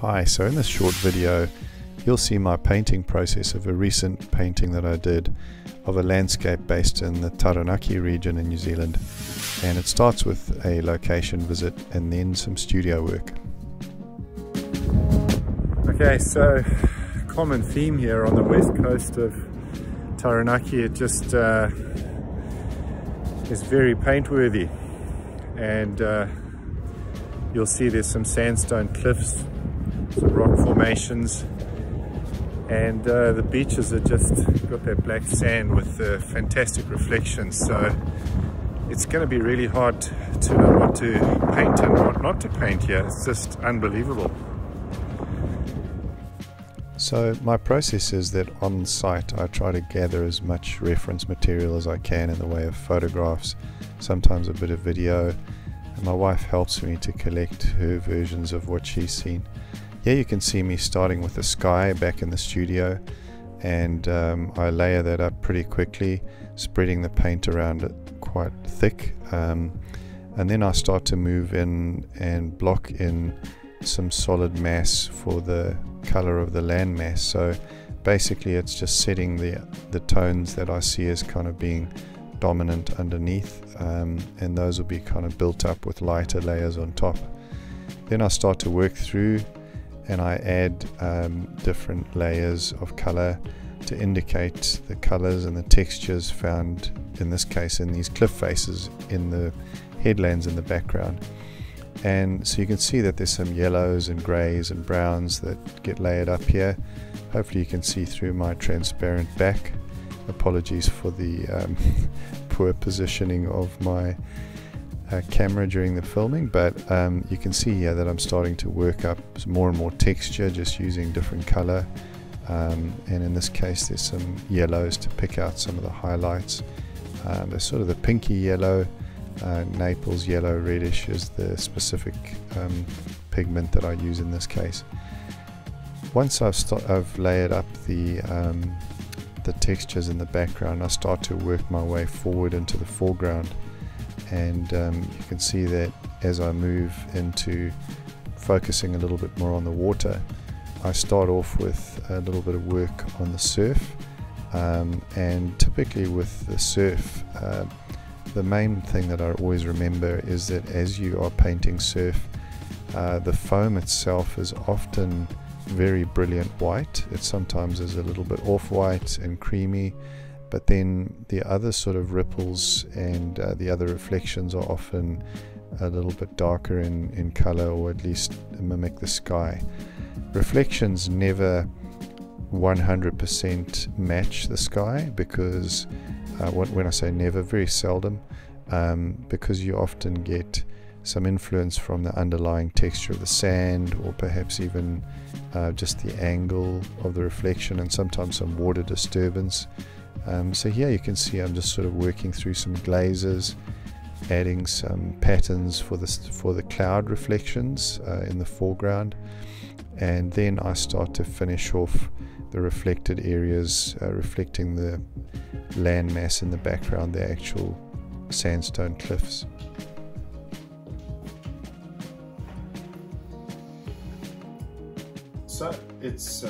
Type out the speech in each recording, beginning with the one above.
Hi, so in this short video you'll see my painting process of a recent painting that I did of a landscape based in the Taranaki region in New Zealand, and it starts with a location visit and then some studio work. Okay, so common theme here on the west coast of Taranaki, it just is very paint worthy, and you'll see there's some sandstone cliffs, some rock formations, and the beaches are just got that black sand with fantastic reflections, so it's going to be really hard to know what to paint and what not to paint here. It's just unbelievable. So my process is that on site I try to gather as much reference material as I can in the way of photographs, sometimes a bit of video, and my wife helps me to collect her versions of what she's seen. Here you can see me starting with the sky back in the studio, and I layer that up pretty quickly, spreading the paint around it quite thick, and then I start to move in and block in some solid mass for the color of the land mass. So basically it's just setting the tones that I see as kind of being dominant underneath, and those will be kind of built up with lighter layers on top. Then I start to work through and I add different layers of color to indicate the colors and the textures found, in this case, in these cliff faces in the headlands in the background. And so you can see that there's some yellows and greys and browns that get layered up here. Hopefully you can see through my transparent back. Apologies for the poor positioning of my camera during the filming, but you can see here that I'm starting to work up more and more texture just using different color, and in this case there's some yellows to pick out some of the highlights. There's sort of the pinky yellow, Naples yellow reddish is the specific pigment that I use in this case. Once I've layered up the textures in the background, I start to work my way forward into the foreground, and you can see that as I move into focusing a little bit more on the water, I start off with a little bit of work on the surf, and typically with the surf, the main thing that I always remember is that as you are painting surf, the foam itself is often very brilliant white. It sometimes is a little bit off-white and creamy, but then the other sort of ripples and the other reflections are often a little bit darker in color, or at least mimic the sky. Reflections never 100% match the sky, because when I say never, very seldom, because you often get some influence from the underlying texture of the sand, or perhaps even just the angle of the reflection, and sometimes some water disturbance. So here you can see I'm just sort of working through some glazes, adding some patterns for the cloud reflections in the foreground, and then I start to finish off the reflected areas, reflecting the land mass in the background, the actual sandstone cliffs. So it's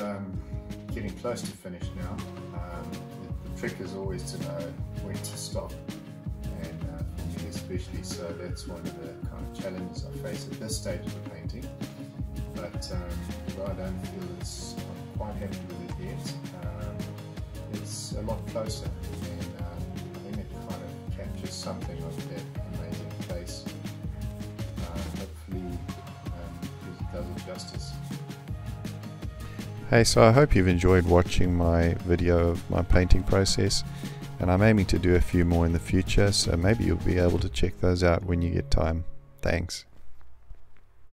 getting close to finish now. The trick is always to know when to stop, and for me especially, so that's one of the kind of challenges I face at this stage of the painting. But although I don't feel I'm quite happy with it yet, it's a lot closer, and I think it kind of captures something of that amazing place. Hopefully it does it justice. Hey, so I hope you've enjoyed watching my video of my painting process, and I'm aiming to do a few more in the future, so maybe you'll be able to check those out when you get time. Thanks.